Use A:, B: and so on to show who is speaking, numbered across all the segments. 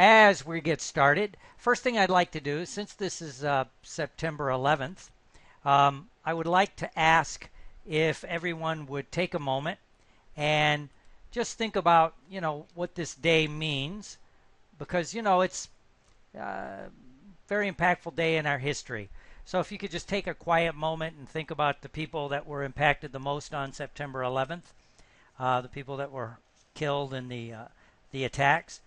A: As we get started, first thing I'd like to do, since this is September 11th, I would like to ask if everyone would take a moment and just think about, what this day means, because, it's a very impactful day in our history. So if you could just take a quiet moment and think about the people that were impacted the most on September 11th, the people that were killed in the attacks.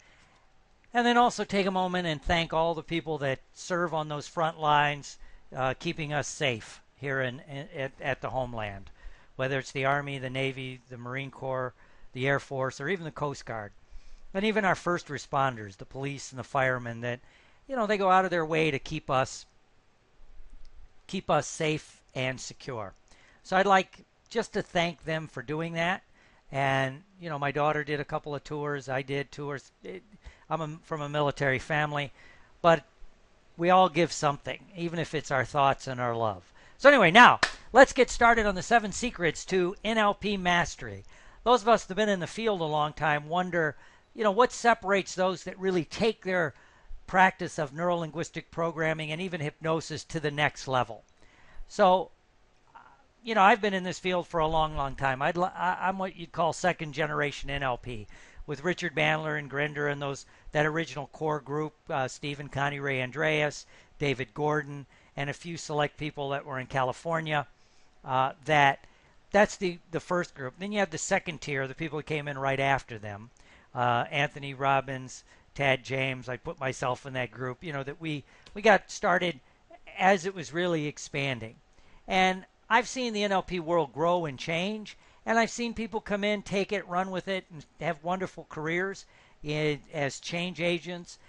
A: And then also take a moment and thank all the people that serve on those front lines, keeping us safe here at the homeland, whether it's the Army, the Navy, the Marine Corps, the Air Force, or even the Coast Guard. And even our first responders, the police and the firemen that, they go out of their way to keep us safe and secure. So I'd like just to thank them for doing that. And, my daughter did a couple of tours. I did tours. I'm from a military family, but we all give something, even if it's our thoughts and our love. So anyway, now let's get started on the 7 secrets to NLP mastery. Those of us that have been in the field a long time wonder, what separates those that really take their practice of neuro-linguistic programming and even hypnosis to the next level. So, I've been in this field for a long, long time. I'm what you'd call second generation NLP, with Richard Bandler and Grinder and that original core group, Stephen, Connie Ray Andreas, David Gordon, and a few select people that were in California. That's the first group. Then you have the second tier, the people who came in right after them. Anthony Robbins, Tad James, I put myself in that group, that we got started as it was really expanding. And I've seen the NLP world grow and change, and I've seen people come in, take it, run with it, and have wonderful careers as change agents.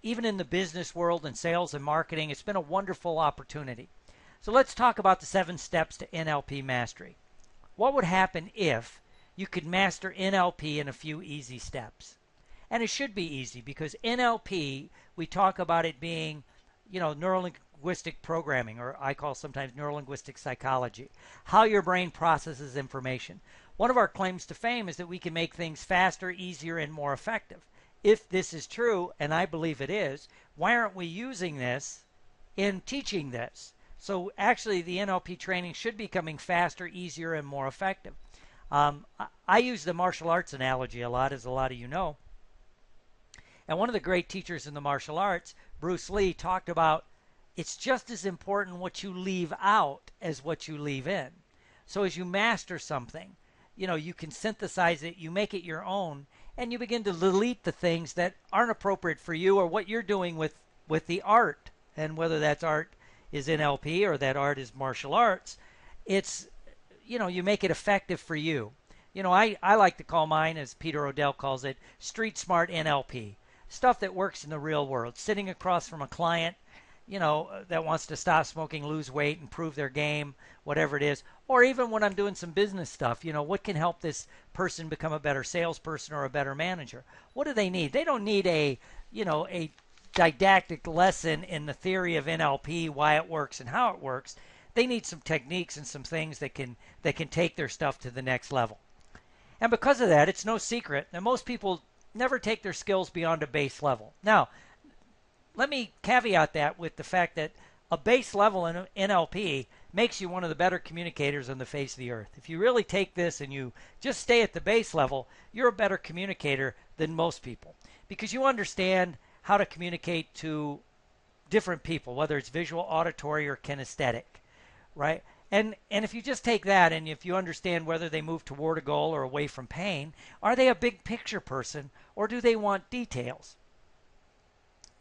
A: Even in the business world and sales and marketing, it's been a wonderful opportunity. So let's talk about the 7 steps to NLP mastery. What would happen if you could master NLP in a few easy steps? And it should be easy, because NLP, we talk about it being, neuro-linguistic programming, or I call sometimes neuro-linguistic psychology, how your brain processes information. One of our claims to fame is that we can make things faster, easier, and more effective. If this is true, and I believe it is, why aren't we using this in teaching this? So actually, the NLP training should be becoming faster, easier, and more effective. I use the martial arts analogy a lot, as a lot of you know. And one of the great teachers in the martial arts, Bruce Lee, talked about it's just as important what you leave out as what you leave in. So as you master something, you can synthesize it, you make it your own, and you begin to delete the things that aren't appropriate for you or what you're doing with the art. And whether that's art is NLP or that art is martial arts, it's, you make it effective for you. I like to call mine, as Peter O'Dell calls it, street smart NLP. Stuff that works in the real world. Sitting across from a client, that wants to stop smoking, lose weight, improve their game, whatever it is. Or even when I'm doing some business stuff, what can help this person become a better salesperson or a better manager? What do they need? They don't need a didactic lesson in the theory of NLP, why it works and how it works. They need some techniques and some things that can take their stuff to the next level. And because of that, it's no secret that most people never take their skills beyond a base level. Now, let me caveat that with the fact that a base level in NLP makes you one of the better communicators on the face of the earth. If you really take this and you just stay at the base level, you're a better communicator than most people, because you understand how to communicate to different people, whether it's visual, auditory, or kinesthetic, right? And if you just take that and if you understand whether they move toward a goal or away from pain, are they a big picture person or do they want details,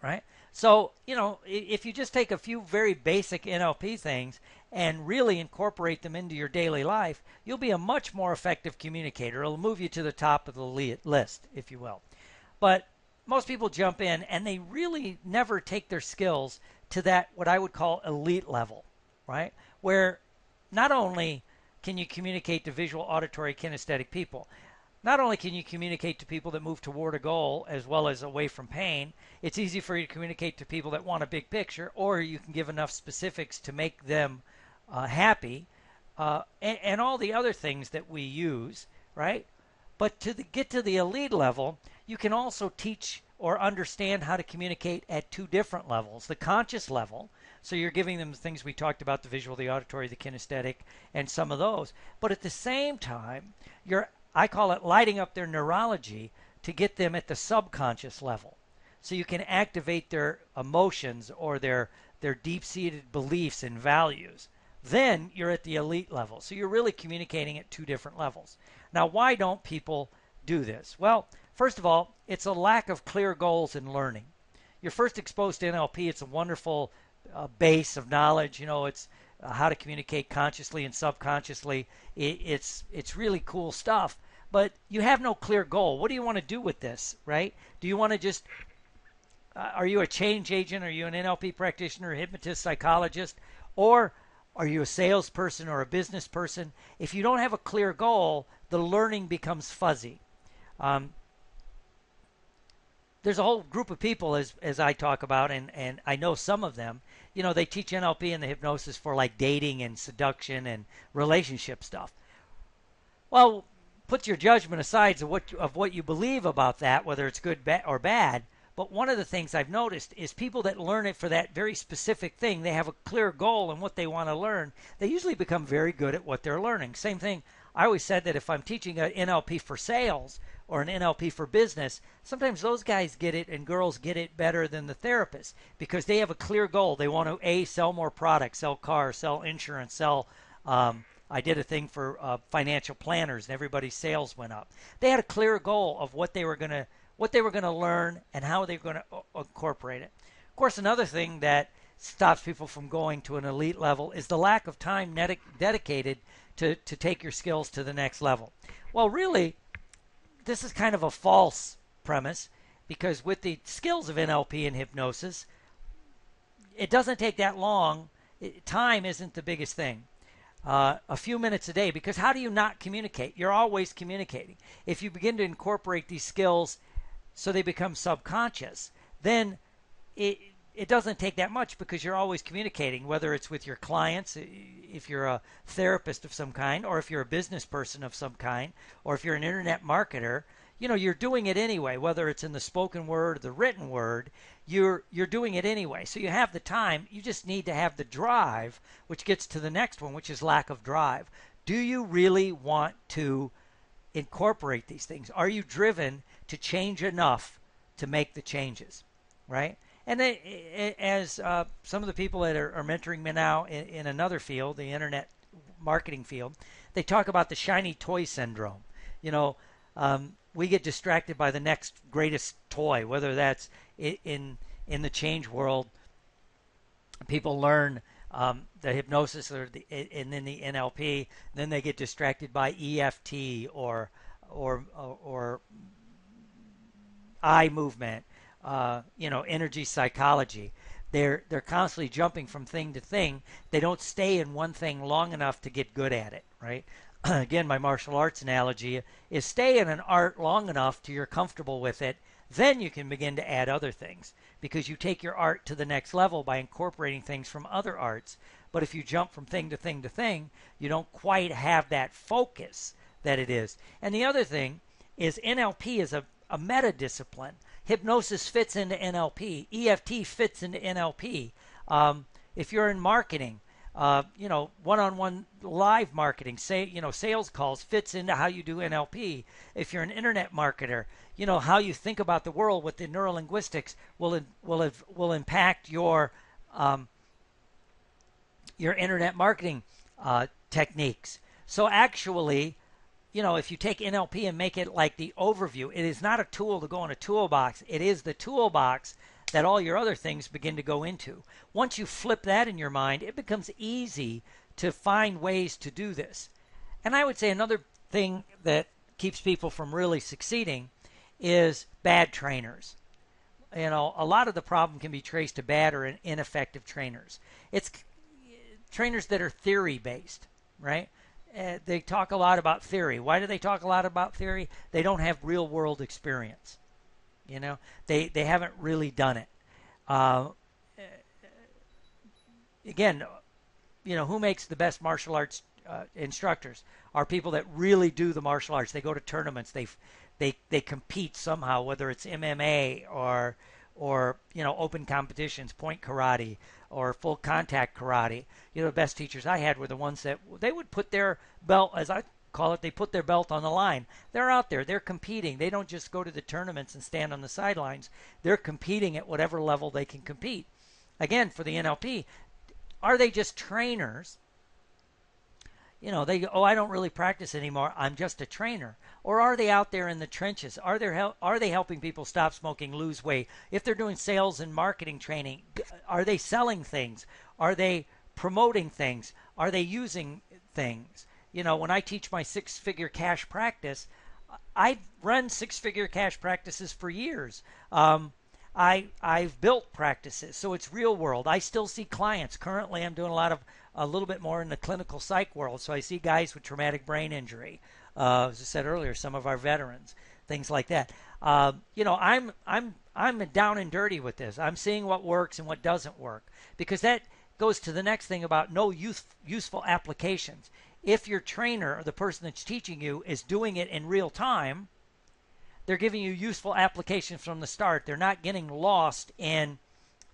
A: right? So, if you just take a few very basic NLP things and really incorporate them into your daily life, you'll be a much more effective communicator. It'll move you to the top of the list, if you will. But most people jump in and they really never take their skills to that, what I would call elite level, right? Where not only can you communicate to visual, auditory, kinesthetic people, not only can you communicate to people that move toward a goal as well as away from pain, it's easy for you to communicate to people that want a big picture, or you can give enough specifics to make them happy, and all the other things that we use, right? But to get to the elite level, you can also teach or understand how to communicate at two different levels. The conscious level, so you're giving them the things we talked about, the visual, the auditory, the kinesthetic, and some of those. But at the same time, I call it lighting up their neurology to get them at the subconscious level. So you can activate their emotions or their deep-seated beliefs and values. Then you're at the elite level. So you're really communicating at two different levels. Now, why don't people do this? Well, first of all, it's a lack of clear goals in learning. You're first exposed to NLP. It's a wonderful base of knowledge. It's how to communicate consciously and subconsciously. It's really cool stuff. But you have no clear goal. What do you want to do with this, right? Do you want to just are you a change agent? Are you an NLP practitioner, hypnotist, psychologist? Or are you a salesperson or a business person? If you don't have a clear goal, the learning becomes fuzzy. There's a whole group of people, as I talk about, and I know some of them, they teach NLP and the hypnosis for like dating and seduction and relationship stuff. Well, put your judgment aside of what you believe about that, whether it's good or bad. But one of the things I've noticed is people that learn it for that very specific thing, they have a clear goal in what they want to learn, they usually become very good at what they're learning. Same thing, I always said that if I'm teaching an NLP for sales or an NLP for business, sometimes those guys get it and girls get it better than the therapist because they have a clear goal. They want to, sell more products, sell cars, sell insurance, sell I did a thing for financial planners and everybody's sales went up. They had a clear goal of what they were going to learn and how they were going to incorporate it. Of course, another thing that stops people from going to an elite level is the lack of time dedicated to take your skills to the next level. Well, really, this is kind of a false premise because with the skills of NLP and hypnosis, it doesn't take that long. Time isn't the biggest thing. A few minutes a day, because how do you not communicate? You're always communicating. If you begin to incorporate these skills so they become subconscious, then it doesn't take that much because you're always communicating, whether it's with your clients, if you're a therapist of some kind, or if you're a business person of some kind, or if you're an internet marketer. You're doing it anyway, whether it's in the spoken word or the written word, you're doing it anyway. So you have the time, you just need to have the drive, which gets to the next one, which is lack of drive. Do you really want to incorporate these things? Are you driven to change enough to make the changes, right? And as some of the people that are mentoring me now in another field, the internet marketing field, they talk about the shiny toy syndrome. We get distracted by the next greatest toy, whether that's in the change world. People learn the hypnosis and then the NLP. Then they get distracted by EFT or eye movement, energy psychology. They're constantly jumping from thing to thing. They don't stay in one thing long enough to get good at it, right? Again, my martial arts analogy is stay in an art long enough till you're comfortable with it. Then you can begin to add other things because you take your art to the next level by incorporating things from other arts. But if you jump from thing to thing to thing, you don't quite have that focus that it is. And the other thing is NLP is a meta discipline. Hypnosis fits into NLP. EFT fits into NLP. If you're in marketing, one-on-one live marketing, sales calls fits into how you do NLP. If you're an internet marketer, how you think about the world with the neurolinguistics will impact your internet marketing techniques. So actually, if you take NLP and make it like the overview, it is not a tool to go in a toolbox. It is the toolbox that all your other things begin to go into. Once you flip that in your mind, it becomes easy to find ways to do this. And I would say another thing that keeps people from really succeeding is bad trainers. A lot of the problem can be traced to bad or ineffective trainers. It's trainers that are theory-based, right? They talk a lot about theory. Why do they talk a lot about theory? They don't have real-world experience. They haven't really done it. Again, who makes the best martial arts instructors are people that really do the martial arts. They go to tournaments. they compete somehow, whether it's MMA or open competitions, point karate or full contact karate. The best teachers I had were the ones that they would put their belt, as I call it, they put their belt on the line. They're out there, they're competing. They don't just go to the tournaments and stand on the sidelines. They're competing at whatever level they can compete. Again, for the NLP, are they just trainers? They go, oh, I don't really practice anymore, I'm just a trainer. Or are they out there in the trenches? Are they helping people stop smoking, lose weight? If they're doing sales and marketing training, are they selling things? Are they promoting things? Are they using things? When I teach my six-figure cash practice, I've run six-figure cash practices for years. I've built practices, so it's real world. I still see clients. Currently, I'm doing a little bit more in the clinical psych world. So I see guys with traumatic brain injury. As I said earlier, some of our veterans, things like that. I'm down and dirty with this. I'm seeing what works and what doesn't work, because that goes to the next thing about no useful applications. If your trainer or the person that's teaching you is doing it in real time, they're giving you useful applications from the start. They're not getting lost in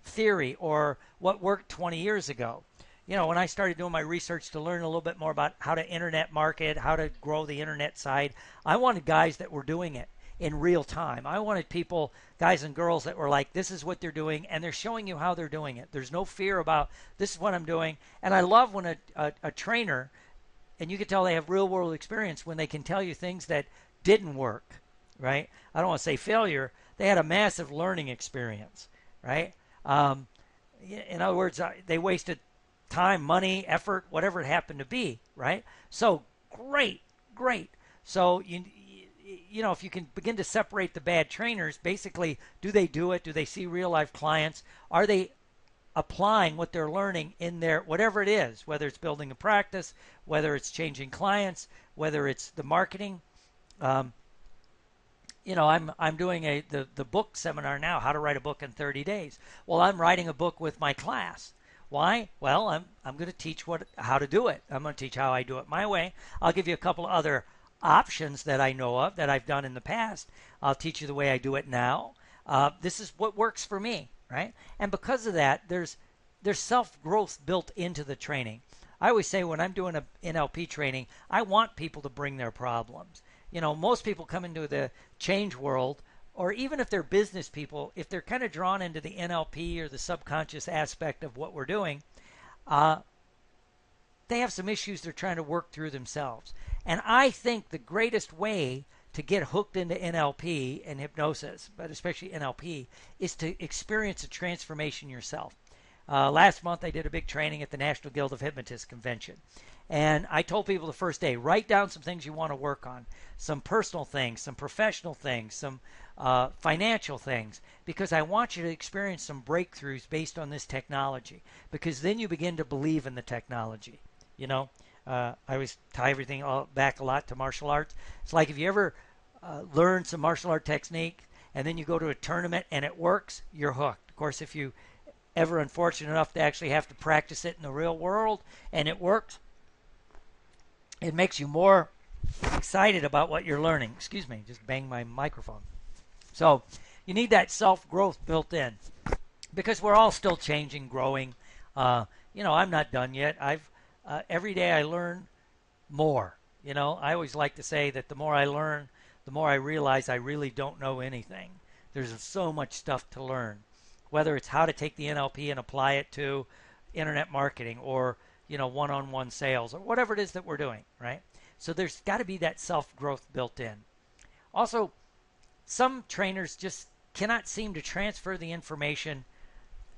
A: theory or what worked 20 years ago. When I started doing my research to learn a little bit more about how to internet market, how to grow the internet side, I wanted guys that were doing it in real time. I wanted people, guys and girls, that were like, this is what they're doing, and they're showing you how they're doing it. There's no fear about, this is what I'm doing. And I love when a trainer, and you can tell they have real world experience when they can tell you things that didn't work, right? I don't want to say failure. They had a massive learning experience, right? In other words, they wasted time, money, effort, whatever it happened to be, right? So great. So if you can begin to separate the bad trainers, basically, do they do it? Do they see real life clients? Are they applying what they're learning in their whatever it is, whether it's building a practice, whether it's changing clients, whether it's the marketing? I'm doing the book seminar now, how to write a book in 30 days. Well, I'm writing a book with my class. Why? Well, I'm going to teach how to do it. I'm going to teach how I do it my way. I'll give you a couple of other options that I know of that I've done in the past. I'll teach you the way I do it now. This is what works for me, right? And because of that, there's self-growth built into the training. I always say when I'm doing an NLP training, I want people to bring their problems. Most people come into the change world, or even if they're business people, if they're kind of drawn into the NLP or the subconscious aspect of what we're doing, they have some issues they're trying to work through themselves. And I think the greatest way to get hooked into NLP and hypnosis, but especially NLP, is to experience a transformation yourself. Last month I did a big training at the National Guild of Hypnotists convention. And I told people the first day, write down some things you want to work on, some personal things, some professional things, some financial things, because I want you to experience some breakthroughs based on this technology, because then you begin to believe in the technology. I always tie everything back a lot to martial arts. It's like if you ever learn some martial art technique and then you go to a tournament and it works, you're hooked. Of course, if you ever unfortunate enough to actually have to practice it in the real world and it works, it makes you more excited about what you're learning. Excuse me, just banged my microphone. So you need that self-growth built in, because we're all still changing, growing. I'm not done yet. Every day I learn more. I always like to say that the more I learn, the more I realize I really don't know anything. There's so much stuff to learn, whether it's how to take the NLP and apply it to internet marketing or one-on-one sales or whatever it is that we're doing, right? So there's got to be that self-growth built in. Also, some trainers just cannot seem to transfer the information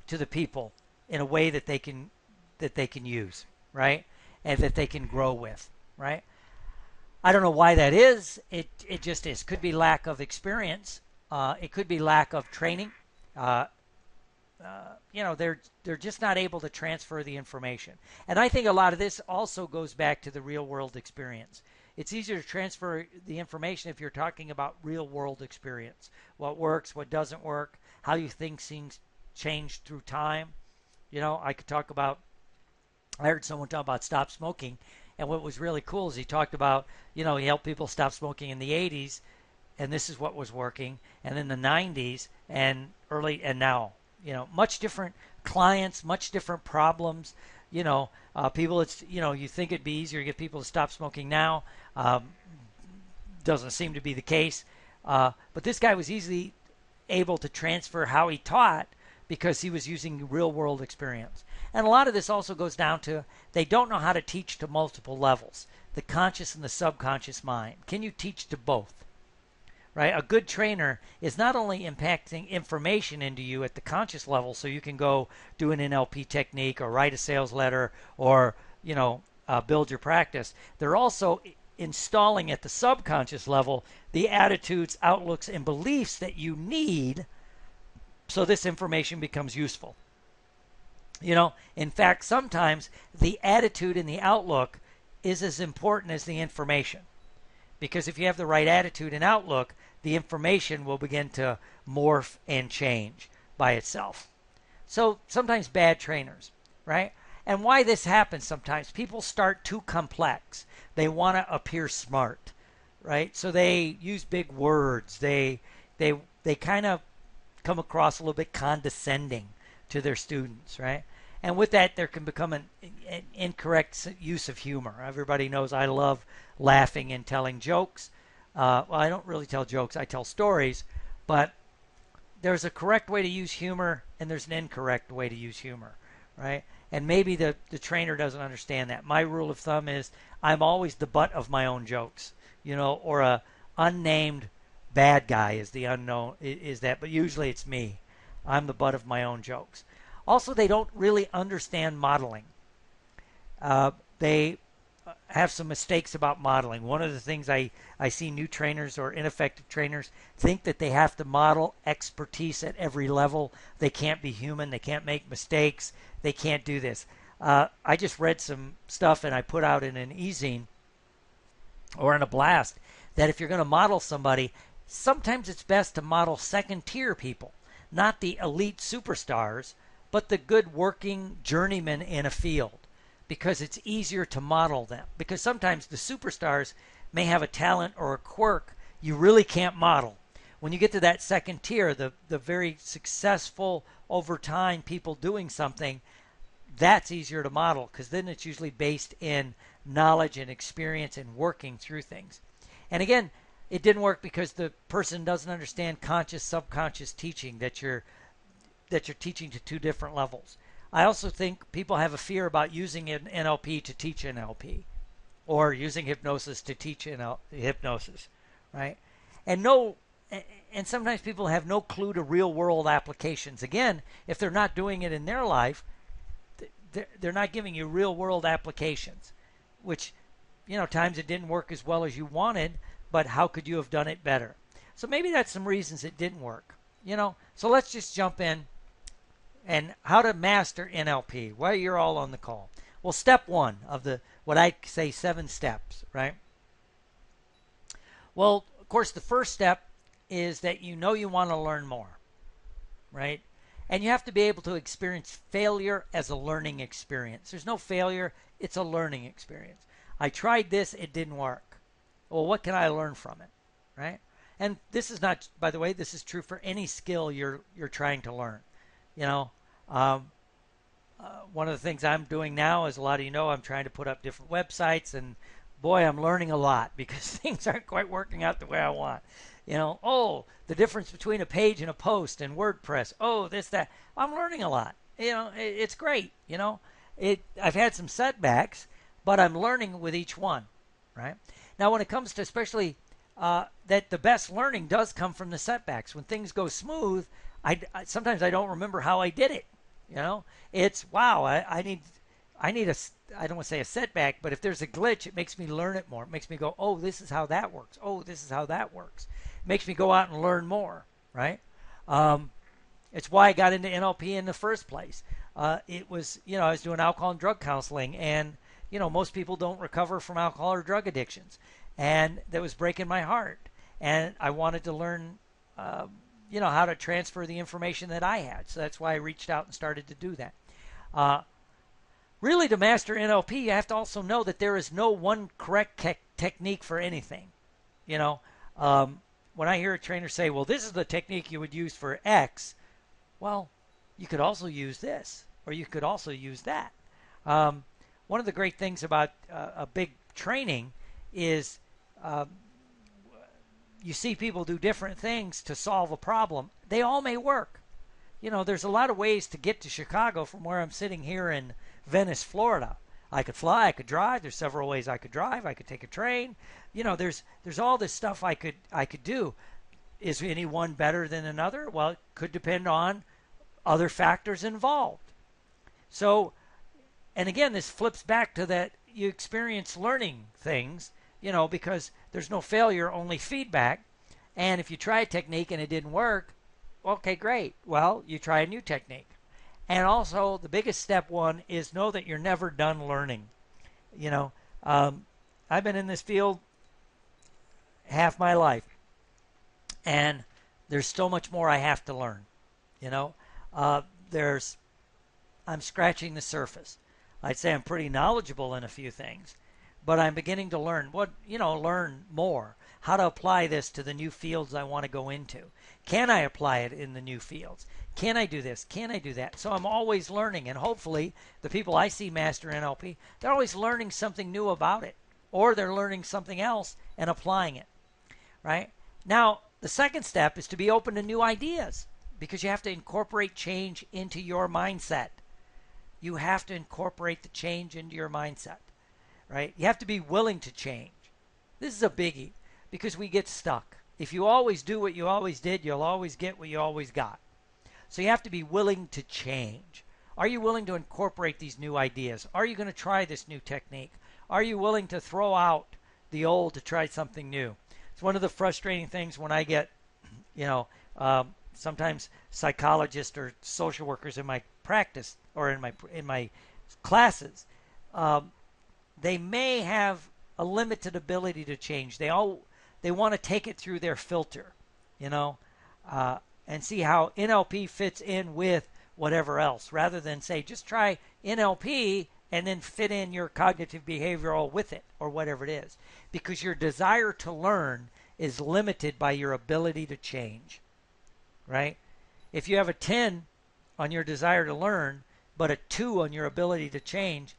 A: to the people in a way that they can use, right? And that they can grow with, right? I don't know why that is. It just is. Could be lack of experience. It could be lack of training. They're just not able to transfer the information. And I think a lot of this also goes back to the real world experience. It's easier to transfer the information if you're talking about real world experience. What works, what doesn't work, how you think things change through time. I could talk about, I heard someone talk about stop smoking, and what was really cool is he talked about, he helped people stop smoking in the 80s, and this is what was working, and in the 90s and early and now, much different clients, much different problems. People, it's, you think it'd be easier to get people to stop smoking now. Doesn't seem to be the case. But this guy was easily able to transfer how he taught because he was using real world experience. And a lot of this also goes down to they don't know how to teach to multiple levels, the conscious and the subconscious mind. Can you teach to both? Right? A good trainer is not only impacting information into you at the conscious level so you can go do an NLP technique or write a sales letter or, build your practice. They're also installing at the subconscious level the attitudes, outlooks, and beliefs that you need so this information becomes useful. In fact, sometimes the attitude and the outlook is as important as the information. Because if you have the right attitude and outlook, the information will begin to morph and change by itself. So sometimes bad trainers, right? And why this happens sometimes, people start too complex. They want to appear smart, right? So they use big words. They kind of come across a little bit condescending to their students, right? And with that, there can become an incorrect use of humor. Everybody knows I love laughing and telling jokes. Well, I don't really tell jokes. I tell stories. But there's a correct way to use humor, and there's an incorrect way to use humor, right? And maybe the trainer doesn't understand that. My rule of thumb is I'm always the butt of my own jokes, or a unnamed bad guy is the unknown, is that. But usually it's me. I'm the butt of my own jokes. Also, they don't really understand modeling. They have some mistakes about modeling. One of the things I see new trainers or ineffective trainers think that they have to model expertise at every level. They can't be human. They can't make mistakes. They can't do this. I just read some stuff and I put out in an e-zine or in a blast that if you're going to model somebody, sometimes it's best to model second-tier people, not the elite superstars, but the good working journeyman in a field, because it's easier to model them. Because sometimes the superstars may have a talent or a quirk you really can't model. When you get to that second tier, the very successful over time people doing something, that's easier to model because then it's usually based in knowledge and experience and working through things. And again, it didn't work because the person doesn't understand conscious, subconscious teaching, that you're teaching to two different levels. I also think people have a fear about using an NLP to teach NLP or using hypnosis to teach hypnosis, right? And sometimes people have no clue to real world applications. Again, if they're not doing it in their life, they're not giving you real world applications, which, times it didn't work as well as you wanted, but how could you have done it better? So maybe that's some reasons it didn't work, So let's just jump in. And how to master NLP. Well, you're all on the call. Well, step one of what I say 7 steps, right? Well, of course, the first step is that you want to learn more, right? And you have to be able to experience failure as a learning experience. There's no failure. It's a learning experience. I tried this. It didn't work. Well, what can I learn from it, right? And this is not, by the way, this is true for any skill you're trying to learn. One of the things I'm doing now, as a lot of you know, I'm trying to put up different websites, and boy, I'm learning a lot because things aren't quite working out the way I want. The difference between a page and a post and WordPress. This, that. I'm learning a lot. It's great. I've had some setbacks, but I'm learning with each one, right? Now, when it comes to especially that the best learning does come from the setbacks. When things go smooth, sometimes I don't remember how I did it. It's wow. I need I don't want to say a setback, but if there's a glitch, it makes me learn it more. It makes me go, oh, this is how that works. Oh, this is how that works. It makes me go out and learn more, right? It's why I got into NLP in the first place. It was, I was doing alcohol and drug counseling, and, most people don't recover from alcohol or drug addictions. And that was breaking my heart. And I wanted to learn, how to transfer the information that I had. So that's why I reached out and started to do that. Really, to master NLP, you have to also know that there is no one correct technique for anything. when I hear a trainer say, well, this is the technique you would use for X, well, you could also use this, or you could also use that. One of the great things about a big training is you see people do different things to solve a problem. They all may work. You know, there's a lot of ways to get to Chicago from where I'm sitting here in Venice, Florida. I could fly, I could drive. There's several ways I could drive. I could take a train. You know, there's all this stuff I could do. Is any one better than another? Well, it could depend on other factors involved. So, and again, this flips back to that you experience learning things, you know, because there's no failure, only feedback. And if you try a technique and it didn't work, okay, great. Well, you try a new technique. And also, the biggest step one is know that you're never done learning. You know, I've been in this field half my life, and there's so much more I have to learn. You know, I'm scratching the surface. I'd say I'm pretty knowledgeable in a few things, but I'm beginning to learn learn more. How to apply this to the new fields I want to go into. Can I apply it in the new fields? Can I do this? Can I do that? So I'm always learning, and hopefully the people I see Master NLP, they're always learning something new about it, or they're learning something else and applying it, right? Now, the second step is to be open to new ideas, because you have to incorporate change into your mindset. You have to incorporate the change into your mindset, right? You have to be willing to change. This is a biggie, because we get stuck. If you always do what you always did, you'll always get what you always got. So you have to be willing to change. Are you willing to incorporate these new ideas? Are you going to try this new technique? Are you willing to throw out the old to try something new? It's one of the frustrating things when I get, sometimes psychologists or social workers in my practice or in my classes, they may have a limited ability to change. They want to take it through their filter, and see how NLP fits in with whatever else, rather than say, just try NLP and then fit in your cognitive behavioral with it, or whatever it is. Because your desire to learn is limited by your ability to change, right? If you have a 10 on your desire to learn, but a 2 on your ability to change,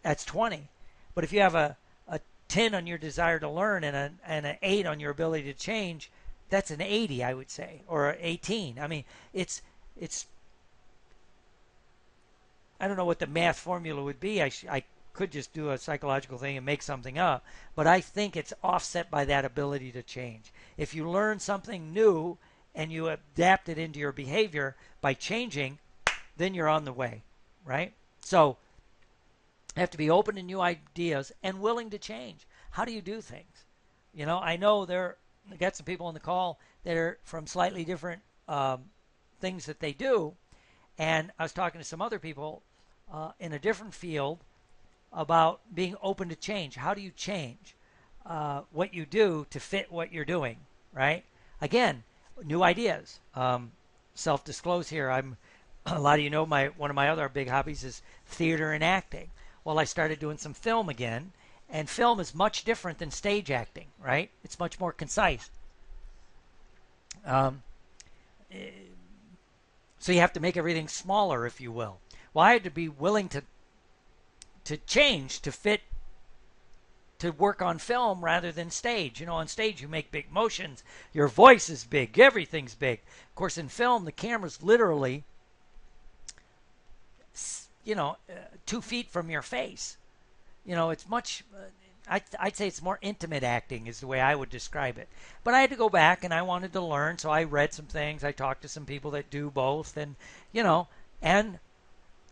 A: that's 20. But if you have a 10 on your desire to learn and an 8 on your ability to change, that's an 80, I would say, or 18. I mean, it's I don't know what the math formula would be. I could just do a psychological thing and make something up, but I think it's offset by that ability to change. If you learn something new and you adapt it into your behavior by changing, then you're on the way, right? So you have to be open to new ideas and willing to change. How do you do things? I know I got some people on the call that are from slightly different things that they do, and I was talking to some other people in a different field about being open to change. How do you change what you do to fit what you're doing, right? Again, new ideas. Self-disclose here. A lot of you know one of my other big hobbies is theater and acting. Well, I started doing some film again, and film is much different than stage acting, right? It's much more concise. So you have to make everything smaller, if you will. Well, I had to be willing to change to fit, to work on film rather than stage. On stage you make big motions, your voice is big, everything's big. Of course, in film, the camera's literally 2 feet from your face. It's much, I'd say it's more intimate acting is the way I would describe it. But I had to go back and I wanted to learn, so I read some things. I talked to some people that do both, and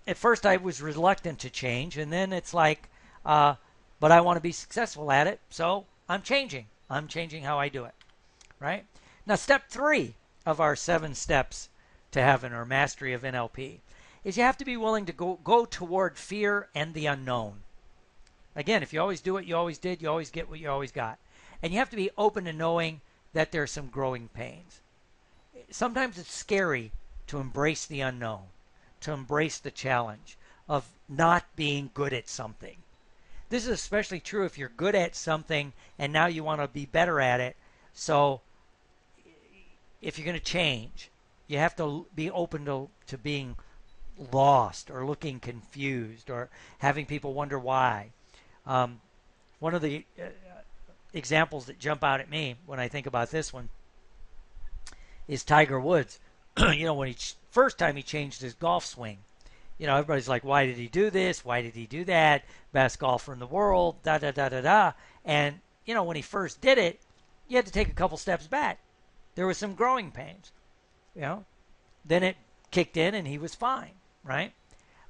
A: at first I was reluctant to change, and then it's like, but I want to be successful at it, so I'm changing. I'm changing how I do it, right? Now, step 3 of our 7 steps to heaven or mastery of NLP is you have to be willing to go toward fear and the unknown. Again, if you always do what you always did, you always get what you always got. And you have to be open to knowing that there are some growing pains. Sometimes it's scary to embrace the unknown, to embrace the challenge of not being good at something. This is especially true if you're good at something and now you want to be better at it. So if you're going to change, you have to be open to being lost or looking confused or having people wonder why. One of the examples that jump out at me when I think about this one is Tiger Woods. When first time he changed his golf swing, everybody's like, why did he do this? Why did he do that? Best golfer in the world, da da da da da. And when he first did it, you had to take a couple steps back. There was some growing pains. Then it kicked in and he was fine, right?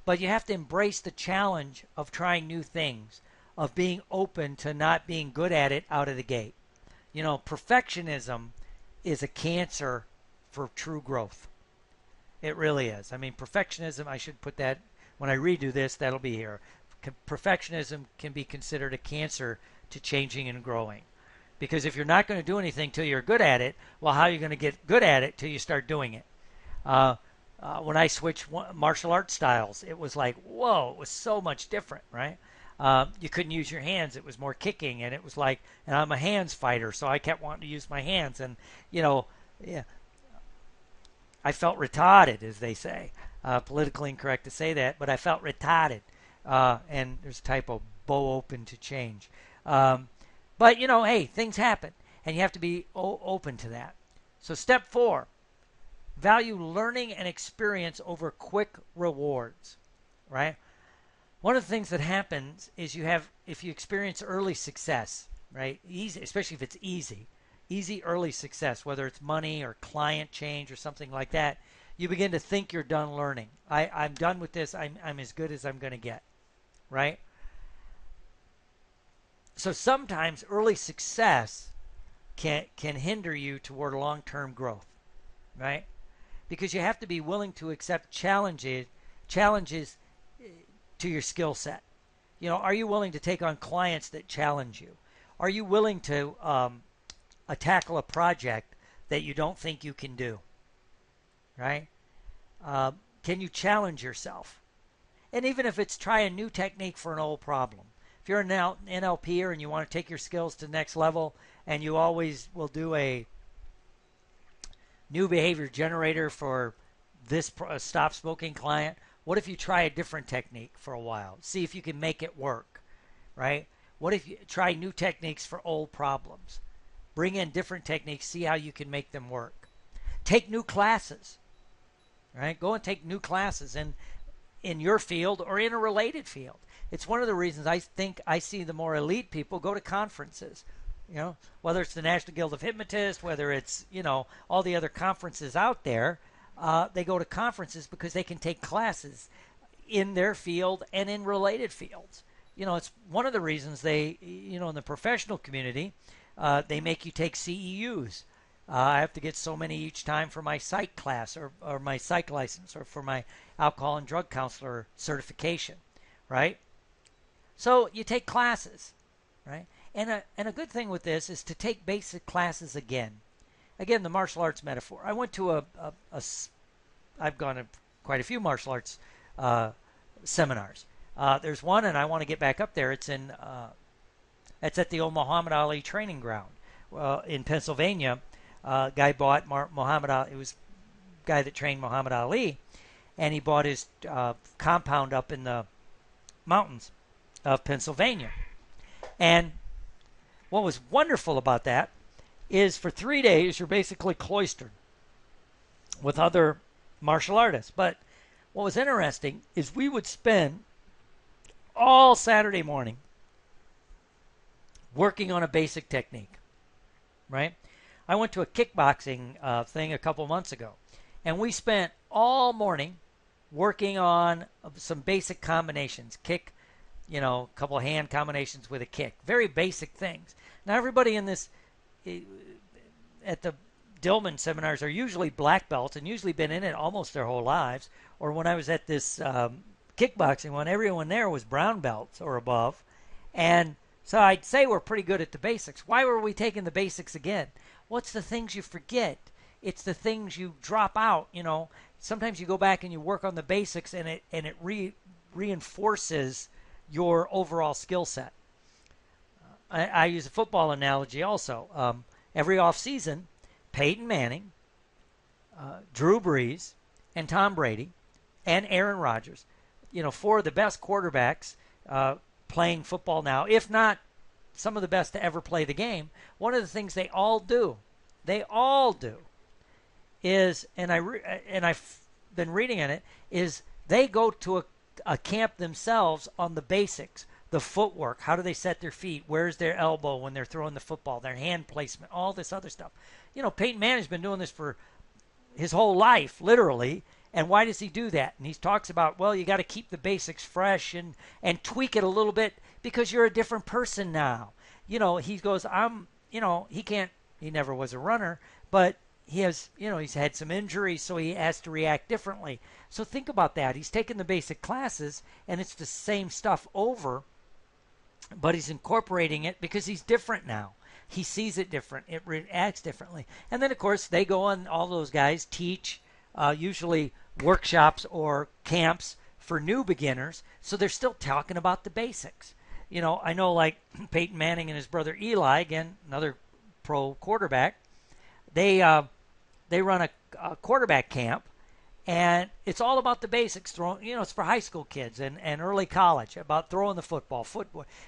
A: But you have to embrace the challenge of trying new things, of being open to not being good at it out of the gate. Perfectionism is a cancer for true growth. It really is. I mean, perfectionism, I should put that, when I redo this, that'll be here. Perfectionism can be considered a cancer to changing and growing. Because if you're not going to do anything till you're good at it, well, how are you going to get good at it till you start doing it? When I switched martial arts styles, it was like, whoa, it was so much different, right? You couldn't use your hands. It was more kicking, and it was like, and I'm a hands fighter, so I kept wanting to use my hands. And, yeah, I felt retarded, as they say. Politically incorrect to say that, but I felt retarded. And there's a typo, bow open to change. But, hey, things happen, and you have to be open to that. So step 4, value learning and experience over quick rewards, right? One of the things that happens is if you experience early success, right, easy, especially if it's easy early success, whether it's money or client change or something like that, you begin to think you're done learning. I'm done with this. I'm as good as I'm going to get, right? So sometimes early success can hinder you toward long-term growth, right? Because you have to be willing to accept challenges to your skill set. Are you willing to take on clients that challenge you? Are you willing to tackle a project that you don't think you can do, right? Can you challenge yourself? And even if it's try a new technique for an old problem. If you're an NLPer and you want to take your skills to the next level and you always will do a new behavior generator for this stop smoking client, what if you try a different technique for a while? See if you can make it work, right? What if you try new techniques for old problems? Bring in different techniques, see how you can make them work. Take new classes, right? Go and take new classes in your field or in a related field. It's one of the reasons I think I see the more elite people go to conferences. Whether it's the National Guild of Hypnotists, whether it's, all the other conferences out there, they go to conferences because they can take classes in their field and in related fields. It's one of the reasons they, in the professional community, they make you take CEUs. I have to get so many each time for my psych class or my psych license or for my alcohol and drug counselor certification, right? So you take classes, right? And a good thing with this is to take basic classes again. Again, the martial arts metaphor. I went to I've gone to quite a few martial arts seminars. There's one, and I want to get back up there. It's at the old Muhammad Ali training ground in Pennsylvania. Guy bought Muhammad Ali. It was a guy that trained Muhammad Ali, and he bought his compound up in the mountains of Pennsylvania. And what was wonderful about that is for 3 days you're basically cloistered with other martial artists. But what was interesting is we would spend all Saturday morning working on a basic technique, right? I went to a kickboxing thing a couple months ago, and we spent all morning working on some basic combinations, kick, a couple of hand combinations with a kick, very basic things. Now everybody in this, at the Dillman seminars are usually black belts and usually been in it almost their whole lives. Or when I was at this kickboxing one, everyone there was brown belts or above. And so I'd say we're pretty good at the basics. Why were we taking the basics again? What's the things you forget? It's the things you drop out, Sometimes you go back and you work on the basics and it reinforces your overall skill set. I use a football analogy also. Every off season, Peyton Manning Drew Brees and Tom Brady and Aaron Rodgers, four of the best quarterbacks playing football now, if not some of the best to ever play the game. One of the things they all do is, and I've been reading on it, is they go to a camp themselves on the basics, the footwork, how do they set their feet, where's their elbow when they're throwing the football, their hand placement, all this other stuff. Peyton Manning's been doing this for his whole life, literally. And why does he do that? And he talks about, well, you got to keep the basics fresh and tweak it a little bit because you're a different person now. He goes, he never was a runner, but he has, he's had some injuries, so he has to react differently. So think about that. He's taken the basic classes, and it's the same stuff over, but he's incorporating it because he's different now. He sees it different. It reacts differently. And then, of course, they go on, all those guys teach usually workshops or camps for new beginners, so they're still talking about the basics. I know like Peyton Manning and his brother Eli, again, another pro quarterback, they run a quarterback camp, and it's all about the basics. It's for high school kids and early college, about throwing the football.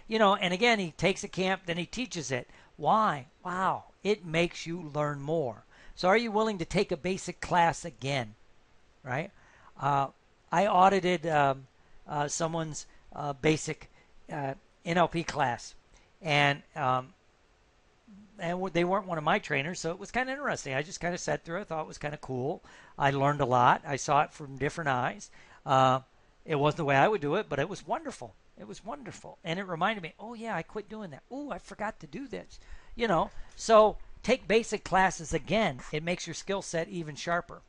A: And again, he takes a camp, then he teaches it. Why? Wow, it makes you learn more. So are you willing to take a basic class again, right? I audited someone's basic NLP class, and they weren't one of my trainers, so it was kind of interesting. I just kind of sat through it, thought it was kind of cool. I learned a lot. I saw it from different eyes. It wasn't the way I would do it, but it was wonderful. It was wonderful. And it reminded me, oh, yeah, I quit doing that. Oh, I forgot to do this. So take basic classes again. It makes your skill set even sharper.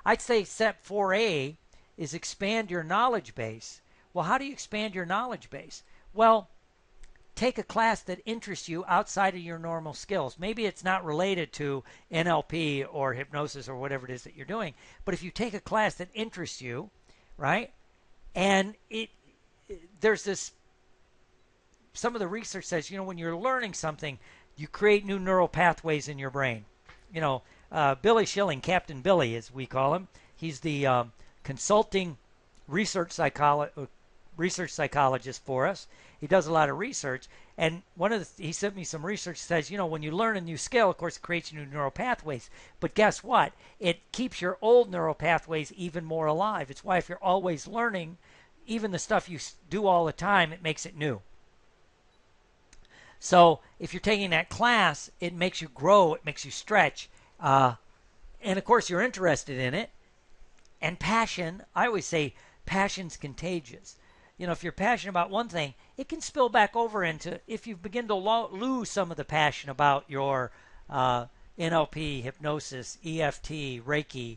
A: I'd say step 4A is expand your knowledge base. Well, how do you expand your knowledge base? Well, take a class that interests you outside of your normal skills. Maybe it's not related to NLP or hypnosis or whatever it is that you're doing, but if you take a class that interests you, right, and there's this, some of the research says, when you're learning something, you create new neural pathways in your brain. Billy Schilling, Captain Billy as we call him, he's the consulting research psychologist for us. He does a lot of research, and he sent me some research that says, when you learn a new skill, of course, it creates new neural pathways. But guess what? It keeps your old neural pathways even more alive. It's why if you're always learning, even the stuff you do all the time, it makes it new. So if you're taking that class, it makes you grow, it makes you stretch, and of course you're interested in it. And passion, I always say passion's contagious. If you're passionate about one thing, it can spill back over into, if you begin to lose some of the passion about your NLP, hypnosis, EFT, Reiki,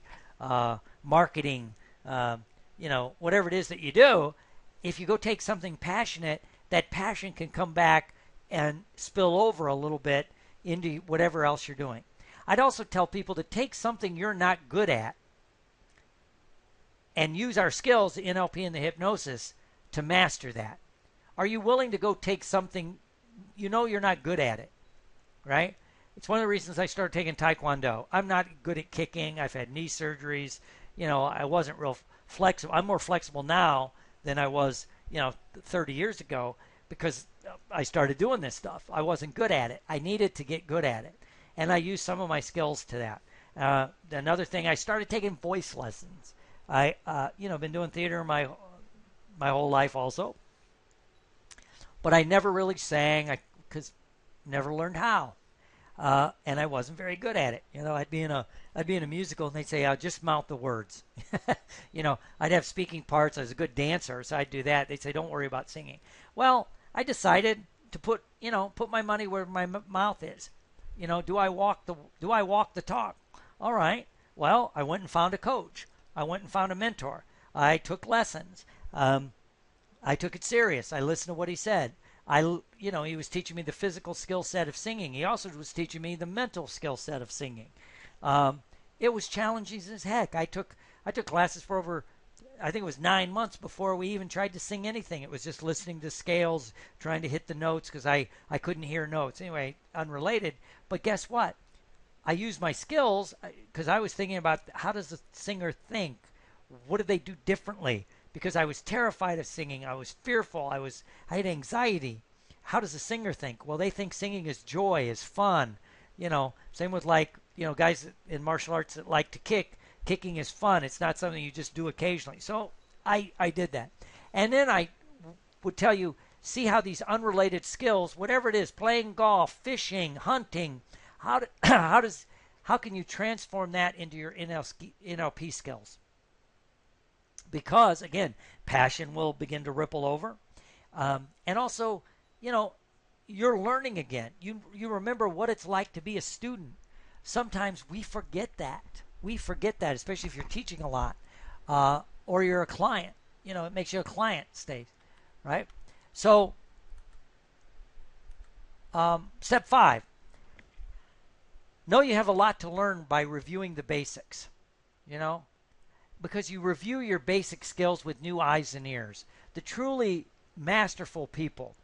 A: marketing, whatever it is that you do, if you go take something passionate, that passion can come back and spill over a little bit into whatever else you're doing. I'd also tell people to take something you're not good at and use our skills, the NLP and the hypnosis, to master that. Are you willing to go take something you're not good at it, right? It's one of the reasons I started taking Taekwondo. I'm not good at kicking. I've had knee surgeries. I wasn't real flexible. I'm more flexible now than I was, 30 years ago because I started doing this stuff. I wasn't good at it. I needed to get good at it. And I used some of my skills to that. Another thing, I started taking voice lessons. I, been doing theater my whole life also. But I never really sang because never learned how. And I wasn't very good at it. I'd be in a musical and they'd say, just mouth the words. I'd have speaking parts. I was a good dancer, so I'd do that. They'd say, don't worry about singing. Well, I decided to put my money where my mouth is. Do I walk the talk? All right. Well, I went and found a coach. I went and found a mentor. I took lessons. I took it serious. I listened to what he said. He was teaching me the physical skill set of singing. He also was teaching me the mental skill set of singing. It was challenging as heck. I took classes for over, I think it was 9 months before we even tried to sing anything. It was just listening to scales, trying to hit the notes because I couldn't hear notes. Anyway, unrelated. But guess what? I used my skills because I was thinking about how does the singer think? What do they do differently? Because I was terrified of singing. I was fearful. I had anxiety. How does a singer think? Well, they think singing is joy, is fun. Same with guys in martial arts that like to kick. Kicking is fun. It's not something you just do occasionally. So I did that. And then I would tell you, see how these unrelated skills, whatever it is, playing golf, fishing, hunting, how can you transform that into your NLP skills? Because, again, passion will begin to ripple over. And also, you're learning again. You remember what it's like to be a student. Sometimes we forget that. We forget that, especially if you're teaching a lot or you're a client. It makes you a client state, right? So, step 5. Know you have a lot to learn by reviewing the basics, because you review your basic skills with new eyes and ears. The truly masterful people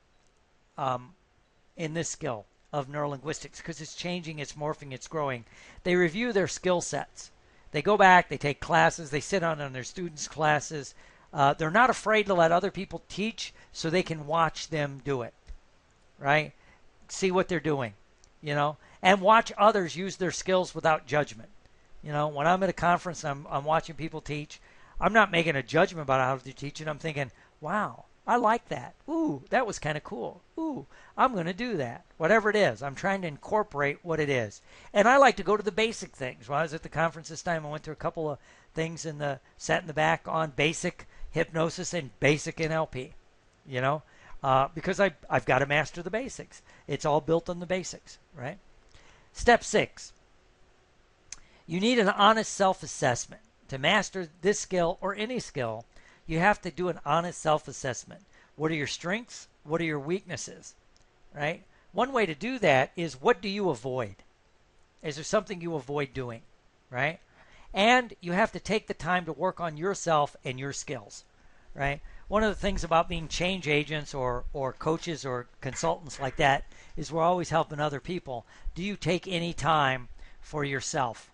A: in this skill of neurolinguistics, because it's changing, it's morphing, it's growing, they review their skill sets. They go back, they take classes, they sit on their students' classes. They're not afraid to let other people teach so they can watch them do it, right? See what they're doing, and watch others use their skills without judgment. When I'm at a conference, I'm watching people teach. I'm not making a judgment about how they're teaching. I'm thinking, wow, I like that. Ooh, that was kind of cool. Ooh, I'm going to do that. Whatever it is, I'm trying to incorporate what it is. And I like to go to the basic things. When I was at the conference this time, I went through a couple of things sat in the back on basic hypnosis and basic NLP, because I've got to master the basics. It's all built on the basics, right? Step 6. You need an honest self-assessment. To master this skill or any skill, you have to do an honest self-assessment. What are your strengths? What are your weaknesses? Right? One way to do that is, what do you avoid? Is there something you avoid doing? Right? And you have to take the time to work on yourself and your skills. Right? One of the things about being change agents or coaches or consultants like that is we're always helping other people. Do you take any time for yourself?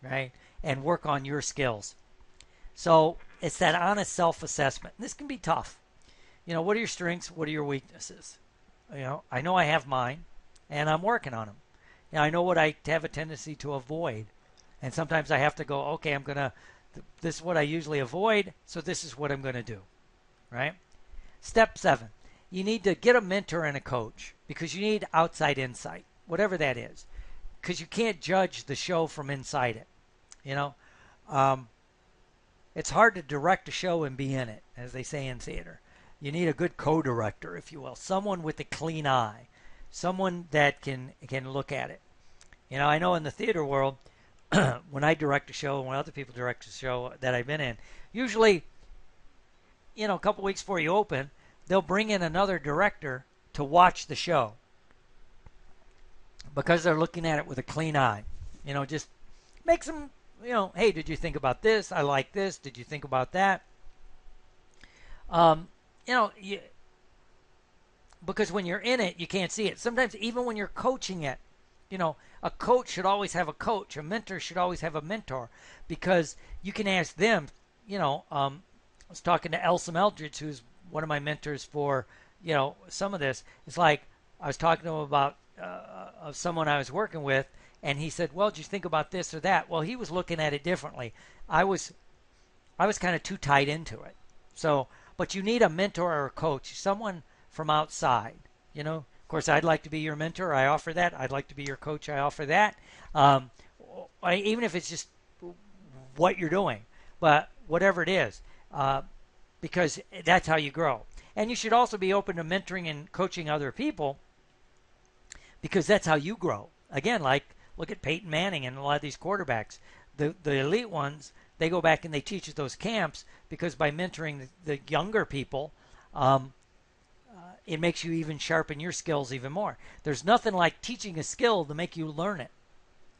A: Right? And work on your skills. So it's that honest self-assessment. This can be tough. What are your strengths? What are your weaknesses? I know I have mine, and I'm working on them. I know what I have a tendency to avoid. And sometimes I have to go, okay, this is what I usually avoid, so this is what I'm going to do. Right? Step 7. You need to get a mentor and a coach because you need outside insight, whatever that is. Because you can't judge the show from inside it. It's hard to direct a show and be in it, as they say in theater. You need a good co-director, if you will, someone with a clean eye, someone that can look at it. I know in the theater world, when I direct a show and when other people direct a show that I've been in, usually, a couple weeks before you open, they'll bring in another director to watch the show because they're looking at it with a clean eye. Just makes them, hey, did you think about this? I like this. Did you think about that? Because when you're in it, you can't see it. Sometimes even when you're coaching it, a coach should always have a coach. A mentor should always have a mentor because you can ask them, I was talking to Elsom Eldridge, who's one of my mentors for, some of this. It's like I was talking to him about of someone I was working with, and he said, well, did you think about this or that? Well, he was looking at it differently. I was kind of too tied into it. So, but you need a mentor or a coach, someone from outside. Of course, I'd like to be your mentor. I offer that. I'd like to be your coach. I offer that. Even if it's just what you're doing, but whatever it is, because that's how you grow. And you should also be open to mentoring and coaching other people because that's how you grow. Again, look at Peyton Manning and a lot of these quarterbacks. The elite ones, they go back and they teach at those camps because by mentoring the younger people, it makes you even sharpen your skills even more. There's nothing like teaching a skill to make you learn it,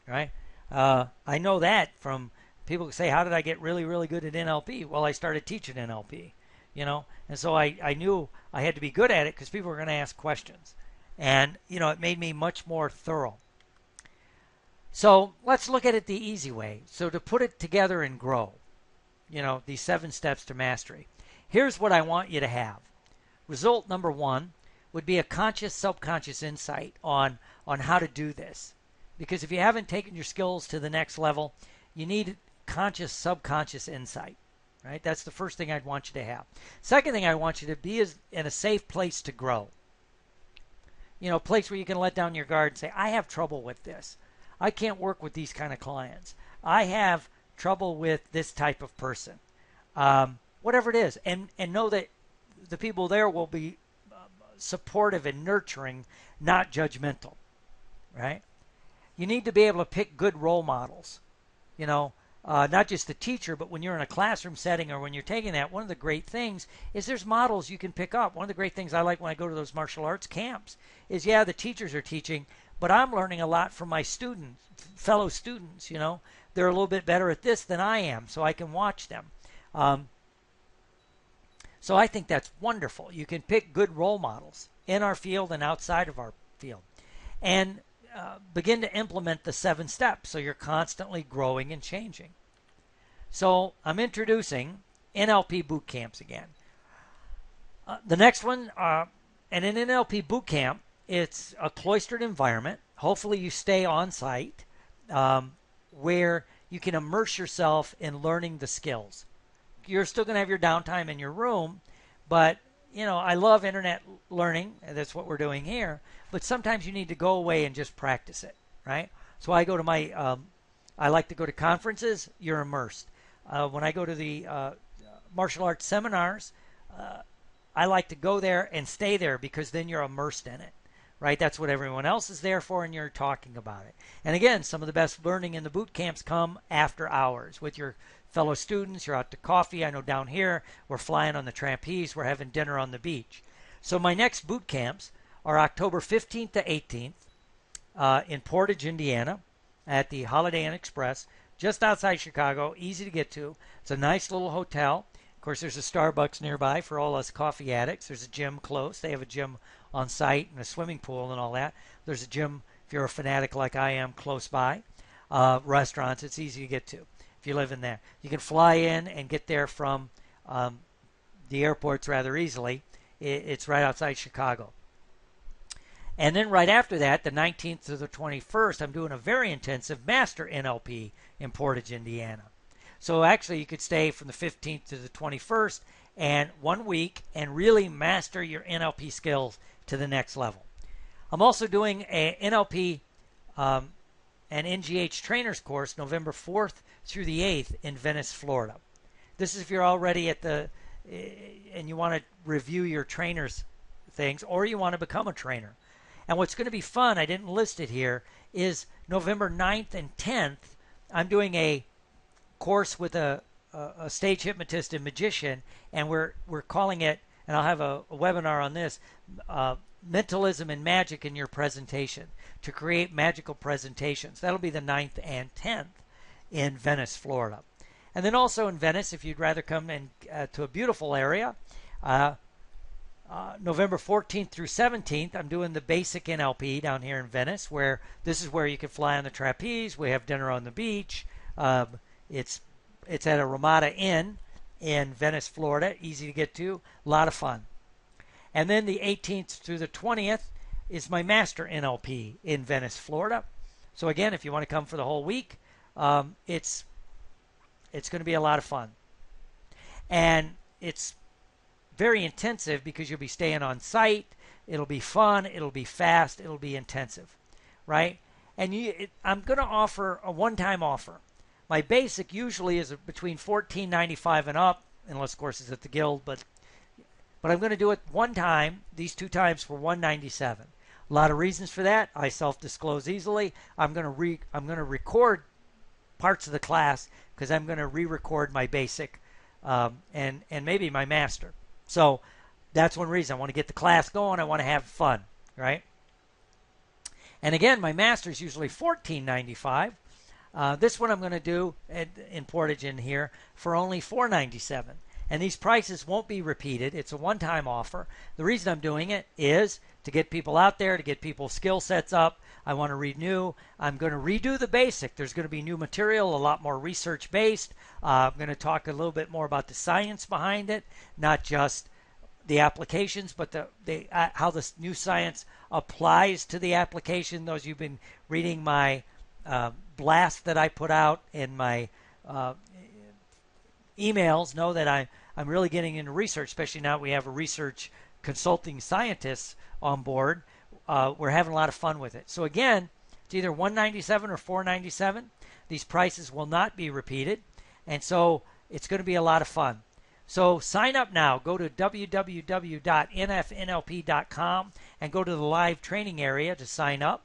A: right? I know that from people who say, how did I get really, really good at NLP? Well, I started teaching NLP, and so I knew I had to be good at it because people were going to ask questions. And, it made me much more thorough. So let's look at it the easy way. So to put it together and grow, these 7 steps to mastery. Here's what I want you to have. Result number 1 would be a conscious, subconscious insight on how to do this. Because if you haven't taken your skills to the next level, you need conscious, subconscious insight. Right? That's the first thing I'd want you to have. Second thing I want you to be is in a safe place to grow. A place where you can let down your guard and say, I have trouble with this. I can't work with these kind of clients. I have trouble with this type of person. Whatever it is. And know that the people there will be supportive and nurturing, not judgmental. Right? You need to be able to pick good role models. Not just the teacher, but when you're in a classroom setting or when you're taking that, one of the great things is there's models you can pick up. One of the great things I like when I go to those martial arts camps is, the teachers are teaching, but I'm learning a lot from my students, fellow students, They're a little bit better at this than I am, so I can watch them. So I think that's wonderful. You can pick good role models in our field and outside of our field. And begin to implement the 7 steps so you're constantly growing and changing. So I'm introducing NLP boot camps again. The next one, and in NLP boot camp, it's a cloistered environment. Hopefully you stay on site where you can immerse yourself in learning the skills. You're still going to have your downtime in your room, but I love internet learning, and that's what we're doing here, but sometimes you need to go away and just practice it, right? So I go to I like to go to conferences, you're immersed. When I go to the martial arts seminars, I like to go there and stay there because then you're immersed in it, right? That's what everyone else is there for, and you're talking about it. And again, some of the best learning in the boot camps come after hours with your fellow students. You're out to coffee. I know down here we're flying on the trapeze. We're having dinner on the beach. So my next boot camps are October 15th to 18th in Portage, Indiana at the Holiday Inn Express, just outside Chicago, easy to get to. It's a nice little hotel. Of course, there's a Starbucks nearby for all us coffee addicts. There's a gym close. They have a gym on site and a swimming pool and all that. There's a gym, if you're a fanatic like I am, close by. Restaurants, it's easy to get to if you live in there. You can fly in and get there from the airports rather easily. It's right outside Chicago. And then right after that, the 19th to the 21st, I'm doing a very intensive Master NLP in Portage, Indiana. So actually, you could stay from the 15th to the 21st and 1 week and really master your NLP skills to the next level. I'm also doing a NLP and NGH trainers course November 4th through the 8th in Venice, Florida. This is if you're already at and you want to review your trainers things, or you want to become a trainer. And what's going to be fun, I didn't list it here, is November 9th and 10th, I'm doing a course with a stage hypnotist and magician, and we're calling it, and I'll have a webinar on this, mentalism and magic in your presentation, to create magical presentations. That'll be the 9th and 10th in Venice, Florida. And then also in Venice, if you'd rather come in to a beautiful area, November 14th through 17th, I'm doing the basic NLP down here in Venice, where this is where you can fly on the trapeze. We have dinner on the beach. It's at a Ramada Inn in Venice, Florida. Easy to get to. A lot of fun. And then the 18th through the 20th is my Master NLP in Venice, Florida. So again, if you want to come for the whole week, it's going to be a lot of fun. And it's very intensive because you'll be staying on site. It'll be fun. It'll be fast. It'll be intensive, right? And I'm going to offer a one-time offer. My basic usually is between $14.95 and up, unless of course it's at the Guild. But I'm going to do it one time. These 2 times for $197. A lot of reasons for that. I self-disclose easily. I'm going to record parts of the class because I'm going to re-record my basic and maybe my master. So that's one reason. I want to get the class going. I want to have fun, right? And again, my master is usually $14.95. This one I'm going to do in Portage in here for only $4.97. And these prices won't be repeated. It's a one-time offer. The reason I'm doing it is to get people out there, to get people's skill sets up. I want to renew. I'm going to redo the basic. There's going to be new material, a lot more research-based. I'm going to talk a little bit more about the science behind it, not just the applications, but how this new science applies to the application. Those who've been reading my blast that I put out in my emails know that I'm really getting into research, especially now we have a research consulting scientists on board. We're having a lot of fun with it. So again, it's either $197 or $497. These prices will not be repeated, and so it's going to be a lot of fun. So sign up now. Go to www.nfnlp.com and go to the live training area to sign up.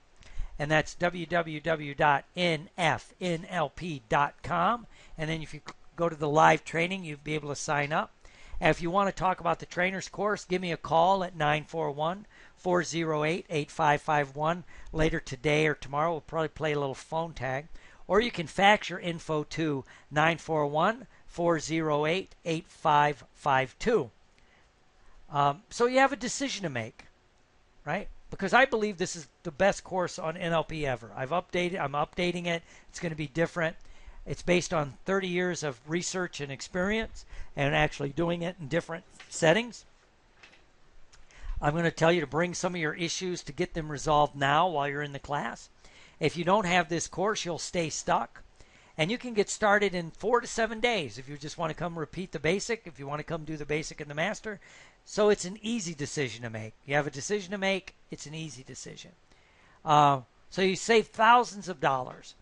A: And that's www.nfnlp.com. And then if you go to the live training, you'll be able to sign up. And if you want to talk about the trainer's course, give me a call at 941-408-8551 later today or tomorrow. We'll probably play a little phone tag. Or you can fax your info to 941-408-8552. So you have a decision to make, right? Because I believe this is the best course on NLP ever. I'm updating it. It's going to be different. It's based on 30 years of research and experience and actually doing it in different settings. I'm going to tell you to bring some of your issues to get them resolved now while you're in the class. If you don't have this course, you'll stay stuck. And you can get started in 4 to 7 days if you just want to come repeat the basic, if you want to come do the basic and the master. So it's an easy decision to make. You have a decision to make, it's an easy decision. So you save thousands of dollars.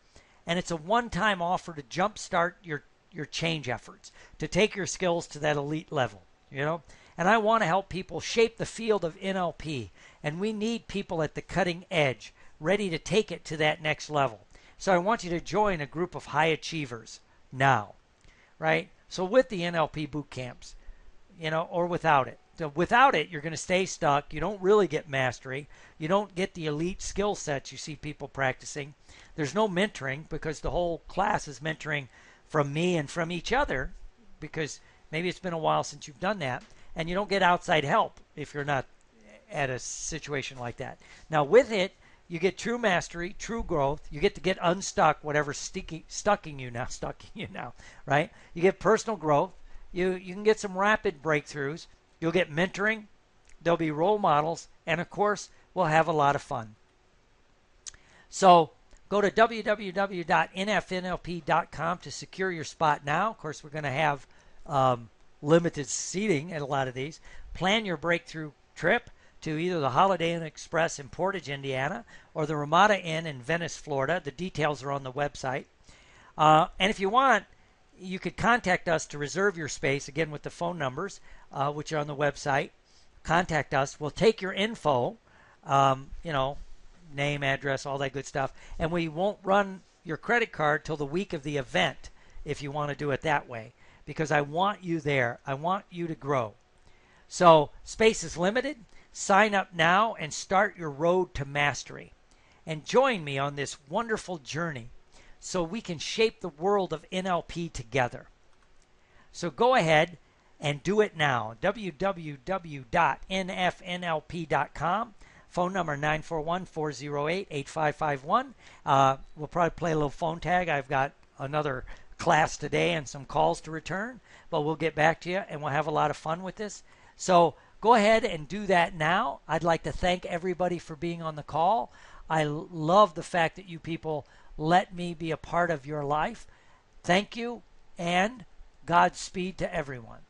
A: And it's a one-time offer to jumpstart your change efforts, to take your skills to that elite level, you know. And I want to help people shape the field of NLP. And we need people at the cutting edge, ready to take it to that next level. So I want you to join a group of high achievers now, right? So with the NLP boot camps, you know, or without it. So without it, you're going to stay stuck. You don't really get mastery. You don't get the elite skill sets you see people practicing. There's no mentoring because the whole class is mentoring from me and from each other because maybe it's been a while since you've done that. And you don't get outside help if you're not at a situation like that. Now with it, you get true mastery, true growth. You get to get unstuck, whatever's stucking you now, right? You get personal growth. You can get some rapid breakthroughs. You'll get mentoring. There'll be role models. And, of course, we'll have a lot of fun. So go to www.nfnlp.com to secure your spot now. Of course, we're going to have limited seating at a lot of these. Plan your breakthrough trip to either the Holiday Inn Express in Portage, Indiana, or the Ramada Inn in Venice, Florida. The details are on the website. And if you want, you could contact us to reserve your space, again with the phone numbers, which are on the website. Contact us. We'll take your info, you know, name, address, all that good stuff, and we won't run your credit card till the week of the event if you want to do it that way, because I want you there. I want you to grow. So space is limited. Sign up now and start your road to mastery. And join me on this wonderful journey so we can shape the world of NLP together. So go ahead and do it now. www.nfnlp.com. Phone number 941-408-8551. We'll probably play a little phone tag. I've got another class today and some calls to return, but we'll get back to you and we'll have a lot of fun with this. So go ahead and do that now. I'd like to thank everybody for being on the call. I love the fact that you people let me be a part of your life. Thank you, and Godspeed to everyone.